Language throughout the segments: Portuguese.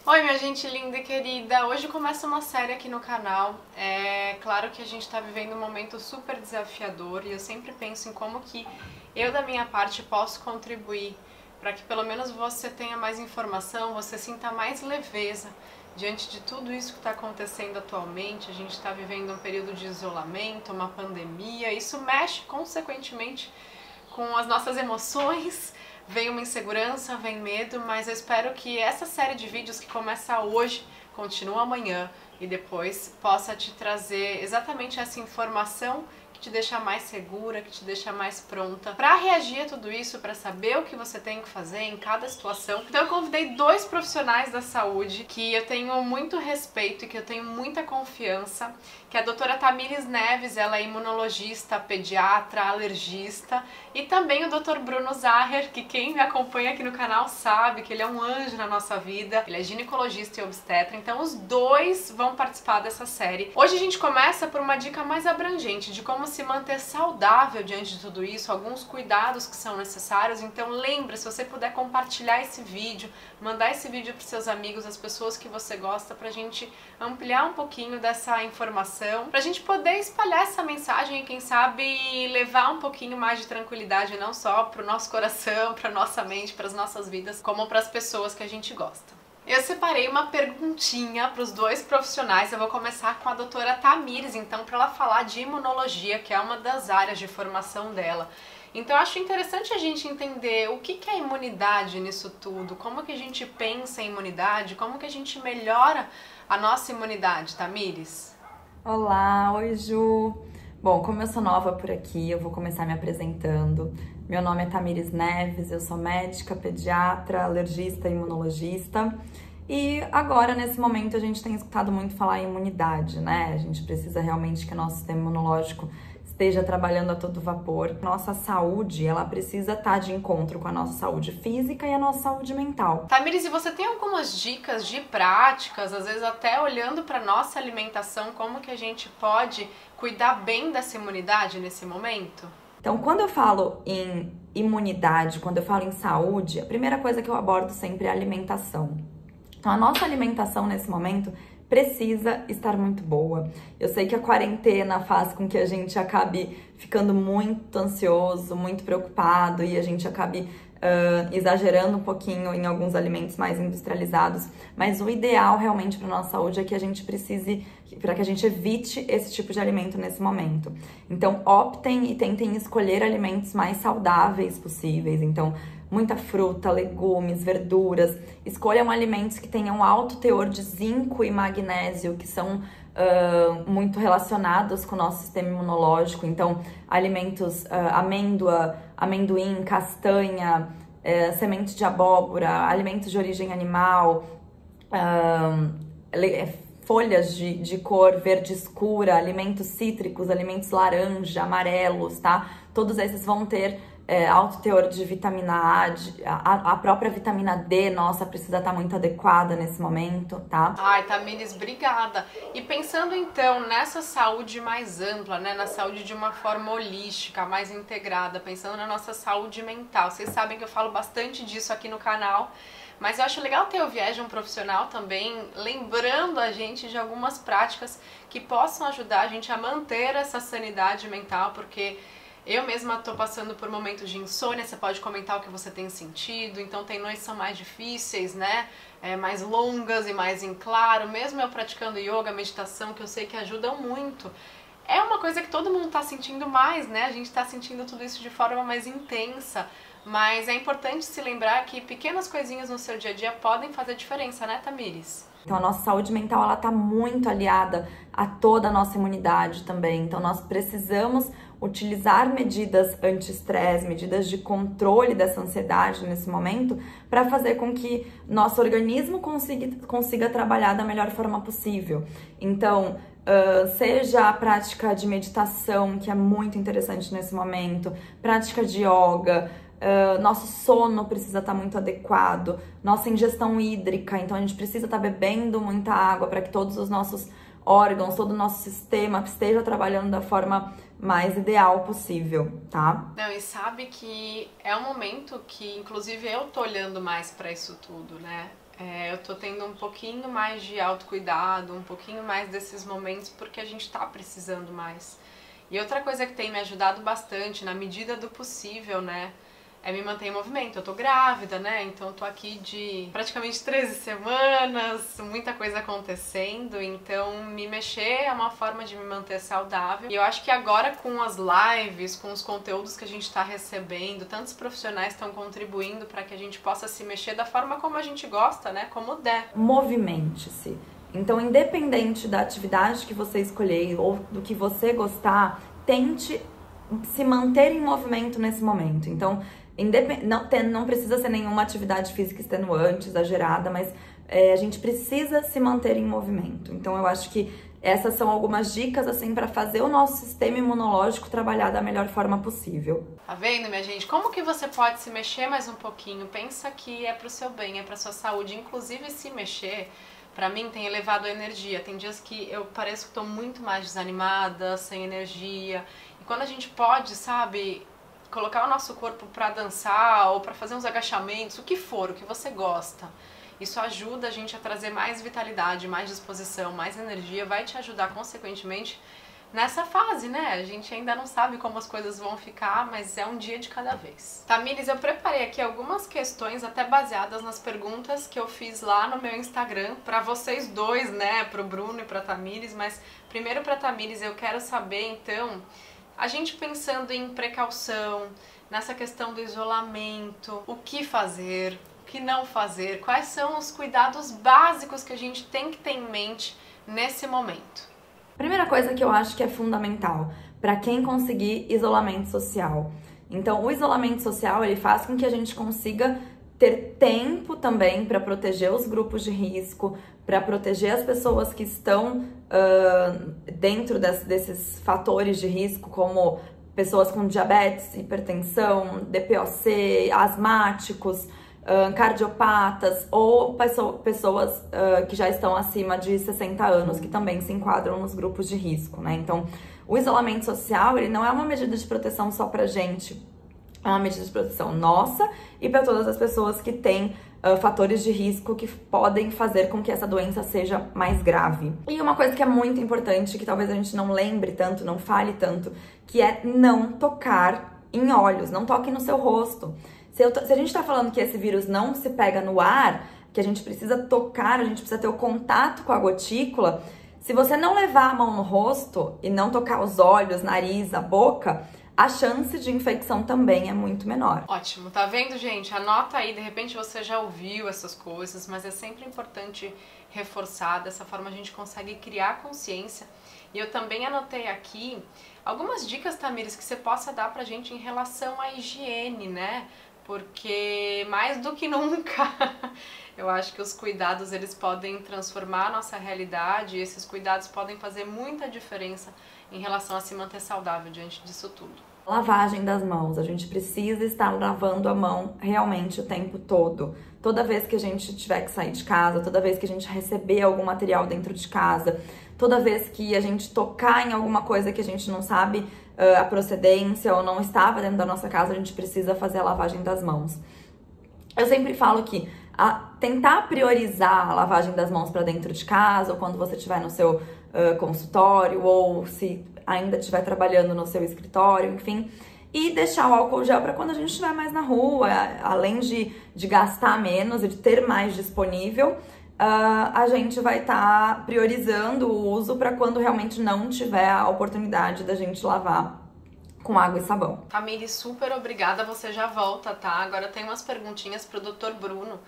Oi, minha gente linda e querida! Hoje começa uma série aqui no canal. É claro que a gente está vivendo um momento super desafiador e eu sempre penso em como que eu, da minha parte, posso contribuir para que pelo menos você tenha mais informação, você sinta mais leveza diante de tudo isso que está acontecendo atualmente. A gente está vivendo um período de isolamento, uma pandemia, isso mexe consequentemente com as nossas emoções. Vem uma insegurança, vem medo, mas eu espero que essa série de vídeos que começa hoje, continue amanhã e depois possa te trazer exatamente essa informação que te deixa mais segura, que te deixa mais pronta para reagir a tudo isso, para saber o que você tem que fazer em cada situação. Então eu convidei dois profissionais da saúde que eu tenho muito respeito e que eu tenho muita confiança, que é a doutora Tamires Neves. Ela é imunologista, pediatra, alergista, e também o Dr. Bruno Zaher, que quem me acompanha aqui no canal sabe que ele é um anjo na nossa vida. Ele é ginecologista e obstetra, então os dois vão participar dessa série. Hoje a gente começa por uma dica mais abrangente de como se manter saudável diante de tudo isso, alguns cuidados que são necessários. Então lembra, se você puder compartilhar esse vídeo, mandar esse vídeo para seus amigos, as pessoas que você gosta, pra gente ampliar um pouquinho dessa informação, pra gente poder espalhar essa mensagem e quem sabe levar um pouquinho mais de tranquilidade, não só pro nosso coração, pra nossa mente, pras nossas vidas, como pras pessoas que a gente gosta. Eu separei uma perguntinha para os dois profissionais. Eu vou começar com a doutora Tamires, então, para ela falar de imunologia, que é uma das áreas de formação dela. Então eu acho interessante a gente entender o que é imunidade nisso tudo, como que a gente pensa em imunidade, como que a gente melhora a nossa imunidade, Tamires? Olá, oi Ju! Bom, como eu sou nova por aqui, eu vou começar me apresentando. Meu nome é Tamires Neves, eu sou médica, pediatra, alergista e imunologista. E agora, nesse momento, a gente tem escutado muito falar em imunidade, né? A gente precisa realmente que o nosso sistema imunológico esteja trabalhando a todo vapor. Nossa saúde, ela precisa estar de encontro com a nossa saúde física e a nossa saúde mental. Tamires, e você tem algumas dicas de práticas, às vezes até olhando para nossa alimentação, como que a gente pode cuidar bem dessa imunidade nesse momento? Então, quando eu falo em imunidade, quando eu falo em saúde, a primeira coisa que eu abordo sempre é a alimentação. Então, a nossa alimentação nesse momento precisa estar muito boa. Eu sei que a quarentena faz com que a gente acabe ficando muito ansioso, muito preocupado e a gente acabe exagerando um pouquinho em alguns alimentos mais industrializados, mas o ideal realmente para nossa saúde é que a gente precise, para que a gente evite esse tipo de alimento nesse momento. Então, optem e tentem escolher alimentos mais saudáveis possíveis. Então, muita fruta, legumes, verduras. Escolham alimentos que tenham alto teor de zinco e magnésio, que são muito relacionados com o nosso sistema imunológico. Então, alimentos, amêndoa, amendoim, castanha, semente de abóbora, alimentos de origem animal, folhas de cor verde escura, alimentos cítricos, alimentos laranja, amarelos, tá? Todos esses vão ter alto teor de vitamina A, a própria vitamina D, nossa, precisa estar muito adequada nesse momento, tá? Ai, Tamires, obrigada. E pensando então nessa saúde mais ampla, né, na saúde de uma forma holística, mais integrada, pensando na nossa saúde mental. Vocês sabem que eu falo bastante disso aqui no canal, mas eu acho legal ter o viés de um profissional também, lembrando a gente de algumas práticas que possam ajudar a gente a manter essa sanidade mental, porque eu mesma tô passando por momentos de insônia. Você pode comentar o que você tem sentido. Então tem noites que são mais difíceis, né? Mais longas e mais em claro. Mesmo eu praticando yoga, meditação, que eu sei que ajudam muito. É uma coisa que todo mundo tá sentindo mais, né? A gente tá sentindo tudo isso de forma mais intensa. Mas é importante se lembrar que pequenas coisinhas no seu dia a dia podem fazer diferença, né, Tamires? Então, a nossa saúde mental, ela tá muito aliada a toda a nossa imunidade também. Então, nós precisamos utilizar medidas anti-estresse, medidas de controle dessa ansiedade nesse momento, para fazer com que nosso organismo consiga trabalhar da melhor forma possível. Então, seja a prática de meditação, que é muito interessante nesse momento, prática de yoga, nosso sono precisa estar muito adequado, nossa ingestão hídrica, então a gente precisa estar bebendo muita água para que todos os nossos órgãos, todo o nosso sistema esteja trabalhando da forma mais ideal possível, tá? Não, e sabe que é um momento que, inclusive, eu tô olhando mais pra isso tudo, né? Eu tô tendo um pouquinho mais de autocuidado, um pouquinho mais desses momentos, porque a gente tá precisando mais. E outra coisa que tem me ajudado bastante, na medida do possível, né, é me manter em movimento. Eu tô grávida, né, então eu tô aqui de praticamente 13 semanas, muita coisa acontecendo, então me mexer é uma forma de me manter saudável. E eu acho que agora com as lives, com os conteúdos que a gente tá recebendo, tantos profissionais estão contribuindo para que a gente possa se mexer da forma como a gente gosta, né, como der. Movimente-se. Então, independente da atividade que você escolher ou do que você gostar, tente se manter em movimento nesse momento. Então, não precisa ser nenhuma atividade física extenuante, exagerada, mas a gente precisa se manter em movimento. Então, eu acho que essas são algumas dicas, assim, para fazer o nosso sistema imunológico trabalhar da melhor forma possível. Tá vendo, minha gente? Como que você pode se mexer mais um pouquinho? Pensa que é pro seu bem, é pra sua saúde. Inclusive, se mexer, pra mim, tem elevado a energia. Tem dias que eu pareço que tô muito mais desanimada, sem energia. E quando a gente pode, sabe, colocar o nosso corpo pra dançar ou pra fazer uns agachamentos, o que for, o que você gosta, isso ajuda a gente a trazer mais vitalidade, mais disposição, mais energia, vai te ajudar, consequentemente, nessa fase, né? A gente ainda não sabe como as coisas vão ficar, mas é um dia de cada vez. Tamires, eu preparei aqui algumas questões até baseadas nas perguntas que eu fiz lá no meu Instagram pra vocês dois, né? Pro Bruno e pra Tamires, mas primeiro pra Tamires eu quero saber, então, a gente pensando em precaução, nessa questão do isolamento, o que fazer, o que não fazer, quais são os cuidados básicos que a gente tem que ter em mente nesse momento? Primeira coisa que eu acho que é fundamental para quem conseguir isolamento social. Então, o isolamento social, ele faz com que a gente consiga ter tempo também para proteger os grupos de risco, para proteger as pessoas que estão dentro desses fatores de risco, como pessoas com diabetes, hipertensão, DPOC, asmáticos, cardiopatas ou pessoas que já estão acima de 60 anos, que também se enquadram nos grupos de risco, né? Então, o isolamento social, ele não é uma medida de proteção só pra gente, é uma medida de proteção nossa e para todas as pessoas que têm fatores de risco que podem fazer com que essa doença seja mais grave. E uma coisa que é muito importante, que talvez a gente não lembre tanto, não fale tanto, que é não tocar em olhos, não toque no seu rosto. Se a gente tá falando que esse vírus não se pega no ar, que a gente precisa tocar, a gente precisa ter o contato com a gotícula, se você não levar a mão no rosto e não tocar os olhos, nariz, a boca, a chance de infecção também é muito menor. Ótimo, tá vendo, gente? Anota aí, de repente você já ouviu essas coisas, mas é sempre importante reforçar, dessa forma a gente consegue criar consciência. E eu também anotei aqui algumas dicas, Tamires, que você possa dar pra gente em relação à higiene, né? Porque mais do que nunca, eu acho que os cuidados eles podem transformar a nossa realidade e esses cuidados podem fazer muita diferença em relação a se manter saudável diante disso tudo. Lavagem das mãos, a gente precisa estar lavando a mão realmente o tempo todo. Toda vez que a gente tiver que sair de casa, toda vez que a gente receber algum material dentro de casa, toda vez que a gente tocar em alguma coisa que a gente não sabe a procedência ou não estava dentro da nossa casa, a gente precisa fazer a lavagem das mãos. Eu sempre falo que tentar priorizar a lavagem das mãos para dentro de casa, ou quando você estiver no seu consultório, ou se ainda estiver trabalhando no seu escritório, enfim, e deixar o álcool gel para quando a gente estiver mais na rua, além de gastar menos e de ter mais disponível, a gente vai estar priorizando o uso para quando realmente não tiver a oportunidade da gente lavar com água e sabão. Tamires, super obrigada, você já volta, tá? Agora tem umas perguntinhas pro Dr. Bruno,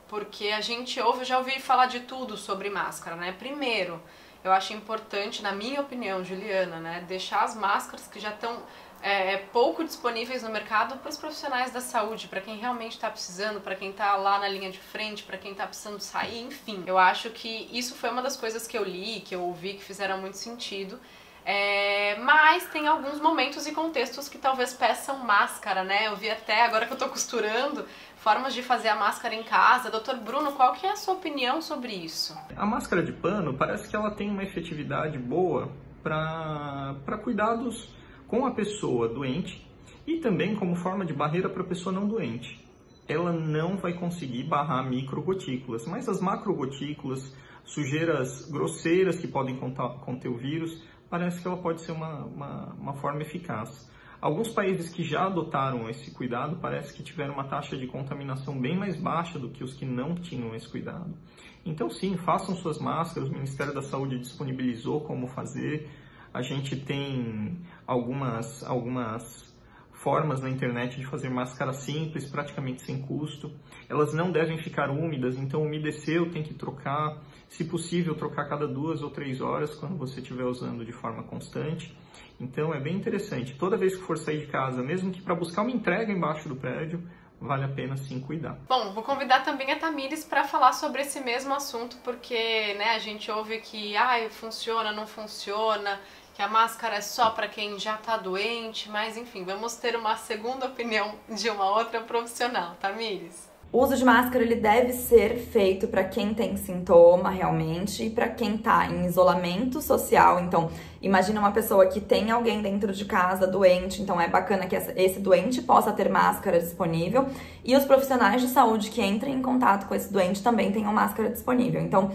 porque a gente ouve, eu já ouvi falar de tudo sobre máscara, né? Primeiro, eu acho importante, na minha opinião, Juliana, né, deixar as máscaras que já estão pouco disponíveis no mercado para os profissionais da saúde, para quem realmente está precisando, para quem está lá na linha de frente, para quem está precisando sair, enfim. Eu acho que isso foi uma das coisas que eu li, que eu ouvi, que fizeram muito sentido. Mas tem alguns momentos e contextos que talvez peçam máscara, né? Eu vi até, agora que eu tô costurando, formas de fazer a máscara em casa. Dr. Bruno, qual que é a sua opinião sobre isso? A máscara de pano parece que ela tem uma efetividade boa para cuidados com a pessoa doente e também como forma de barreira para a pessoa não doente. ela não vai conseguir barrar microgotículas, mas as macrogotículas, sujeiras grosseiras que podem conter o vírus, parece que ela pode ser uma forma eficaz. Alguns países que já adotaram esse cuidado parece que tiveram uma taxa de contaminação bem mais baixa do que os que não tinham esse cuidado. Então sim, façam suas máscaras, o Ministério da Saúde disponibilizou como fazer. A gente tem algumas formas na internet de fazer máscara simples, praticamente sem custo. Elas não devem ficar úmidas, então umedeceu, tem que trocar. Se possível, trocar cada 2 ou 3 horas quando você estiver usando de forma constante. Então é bem interessante. Toda vez que for sair de casa, mesmo que para buscar uma entrega embaixo do prédio, vale a pena sim cuidar. Bom, vou convidar também a Tamires para falar sobre esse mesmo assunto, porque a gente ouve que funciona, não funciona, que a máscara é só para quem já está doente, mas enfim, vamos ter uma segunda opinião de uma outra profissional. Tamires? O uso de máscara ele deve ser feito para quem tem sintoma realmente e para quem está em isolamento social. Então, imagina uma pessoa que tem alguém dentro de casa doente, então é bacana que esse doente possa ter máscara disponível e os profissionais de saúde que entrem em contato com esse doente também tenham máscara disponível. Então,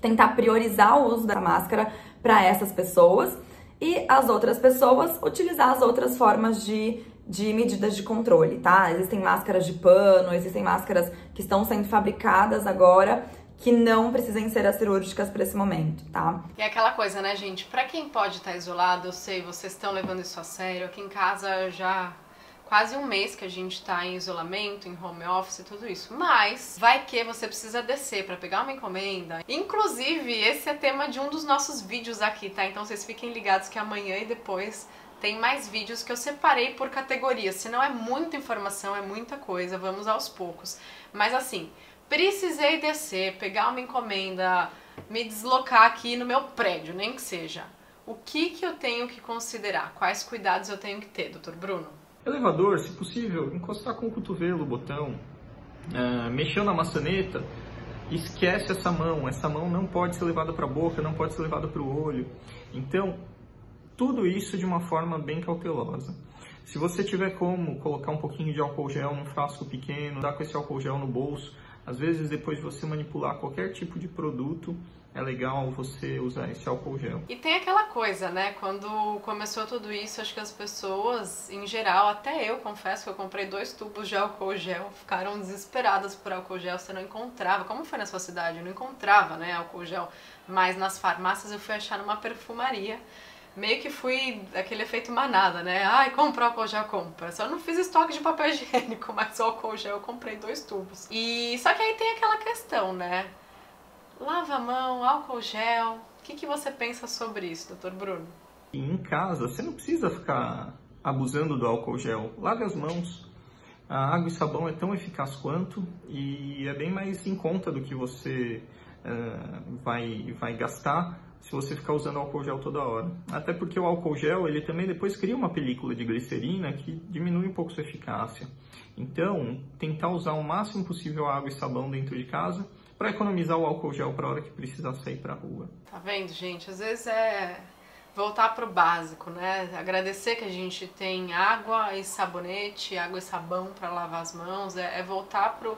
tentar priorizar o uso da máscara para essas pessoas e as outras pessoas utilizar as outras formas de medidas de controle, tá? Existem máscaras de pano, existem máscaras que estão sendo fabricadas agora que não precisem ser as cirúrgicas para esse momento, tá? E é aquela coisa, né, gente? Pra quem pode estar isolado, eu sei, vocês estão levando isso a sério. Aqui em casa já quase 1 mês que a gente tá em isolamento, em home office e tudo isso. Mas vai que você precisa descer pra pegar uma encomenda. Inclusive, esse é tema de um dos nossos vídeos aqui, tá? Então vocês fiquem ligados que amanhã e depois tem mais vídeos que eu separei por categorias. Senão é muita informação, é muita coisa, vamos aos poucos. Mas assim, precisei descer, pegar uma encomenda, me deslocar aqui no meu prédio, nem que seja. O que eu tenho que considerar? Quais cuidados eu tenho que ter, Dr. Bruno? Elevador, se possível, encostar com o cotovelo o botão, mexeu na maçaneta, esquece essa mão não pode ser levada para a boca, não pode ser levada para o olho. Então, tudo isso de uma forma bem cautelosa. Se você tiver como colocar um pouquinho de álcool gel num frasco pequeno, dar com esse álcool gel no bolso, às vezes depois de você manipular qualquer tipo de produto, é legal você usar esse álcool gel. E tem aquela coisa, né? Quando começou tudo isso, acho que as pessoas, em geral, até eu confesso que eu comprei 2 tubos de álcool gel, ficaram desesperadas por álcool gel, você não encontrava. Como foi na sua cidade? Eu não encontrava, né, álcool gel. Mas nas farmácias eu fui achar numa perfumaria. Meio que fui aquele efeito manada, né? Ai, compra álcool gel, compra. Só não fiz estoque de papel higiênico, mas o álcool gel eu comprei 2 tubos. E só que aí tem aquela questão, né? Lava a mão, álcool gel. O que você pensa sobre isso, Dr. Bruno? E em casa, você não precisa ficar abusando do álcool gel. Lave as mãos. A água e sabão é tão eficaz quanto e é bem mais em conta do que você vai gastar se você ficar usando álcool gel toda hora. Até porque o álcool gel, ele também depois cria uma película de glicerina que diminui um pouco sua eficácia. Então, tentar usar o máximo possível água e sabão dentro de casa para economizar o álcool gel para a hora que precisar sair para a rua. Tá vendo, gente? Às vezes é voltar pro básico, né? Agradecer que a gente tem água e sabonete, água e sabão para lavar as mãos, é voltar pro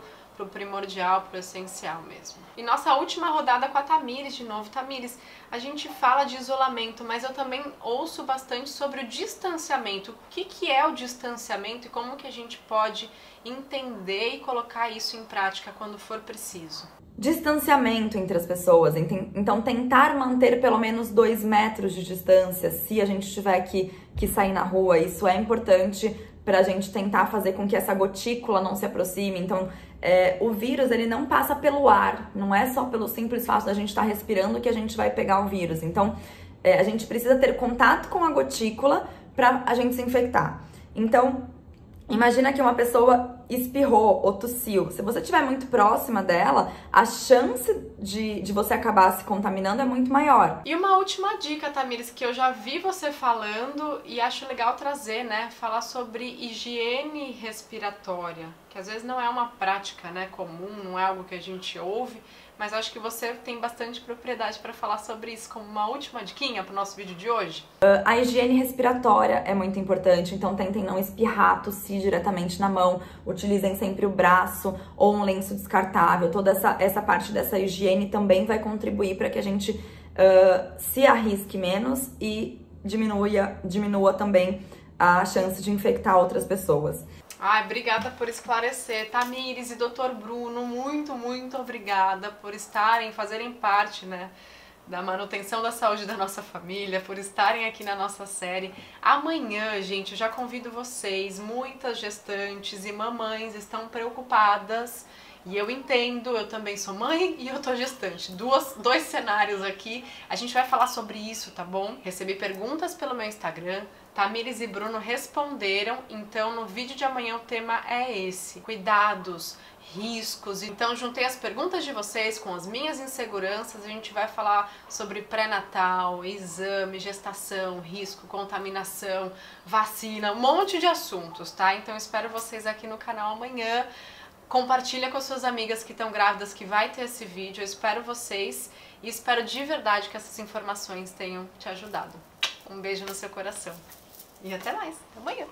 primordial, pro essencial mesmo. E nossa última rodada com a Tamires de novo. Tamires, a gente fala de isolamento, mas eu também ouço bastante sobre o distanciamento. O que é o distanciamento e como que a gente pode entender e colocar isso em prática quando for preciso? Distanciamento entre as pessoas, então tentar manter pelo menos 2 metros de distância se a gente tiver que sair na rua. Isso é importante para a gente tentar fazer com que essa gotícula não se aproxime. Então, o vírus ele não passa pelo ar, não é só pelo simples fato da gente estar respirando que a gente vai pegar o vírus. Então, a gente precisa ter contato com a gotícula para a gente se infectar. Então, imagina que uma pessoa espirrou ou tossiu. Se você estiver muito próxima dela, a chance de você acabar se contaminando é muito maior. E uma última dica, Tamires, que eu já vi você falando e acho legal trazer, né? Falar sobre higiene respiratória, que às vezes não é uma prática, né, comum, não é algo que a gente ouve, mas acho que você tem bastante propriedade para falar sobre isso como uma última diquinha para o nosso vídeo de hoje. A higiene respiratória é muito importante, então tentem não espirrar, tossir diretamente na mão, utilizem sempre o braço ou um lenço descartável. Toda essa parte dessa higiene também vai contribuir para que a gente se arrisque menos e diminua também a chance de infectar outras pessoas. Ai, obrigada por esclarecer. Tamires e Dr. Bruno, muito obrigada por fazerem parte, né, da manutenção da saúde da nossa família, por estarem aqui na nossa série. Amanhã, gente, eu já convido vocês, muitas gestantes e mamães estão preocupadas. E eu entendo, eu também sou mãe e eu tô gestante. Dois cenários aqui. A gente vai falar sobre isso, tá bom? Recebi perguntas pelo meu Instagram. Tamires e Bruno responderam. Então, no vídeo de amanhã o tema é esse. Cuidados, riscos. Então, juntei as perguntas de vocês com as minhas inseguranças. A gente vai falar sobre pré-natal, exame, gestação, risco, contaminação, vacina, um monte de assuntos, tá? Então, espero vocês aqui no canal amanhã. Compartilha com as suas amigas que estão grávidas que vai ter esse vídeo. Eu espero vocês e espero de verdade que essas informações tenham te ajudado. Um beijo no seu coração. E até mais. Até amanhã.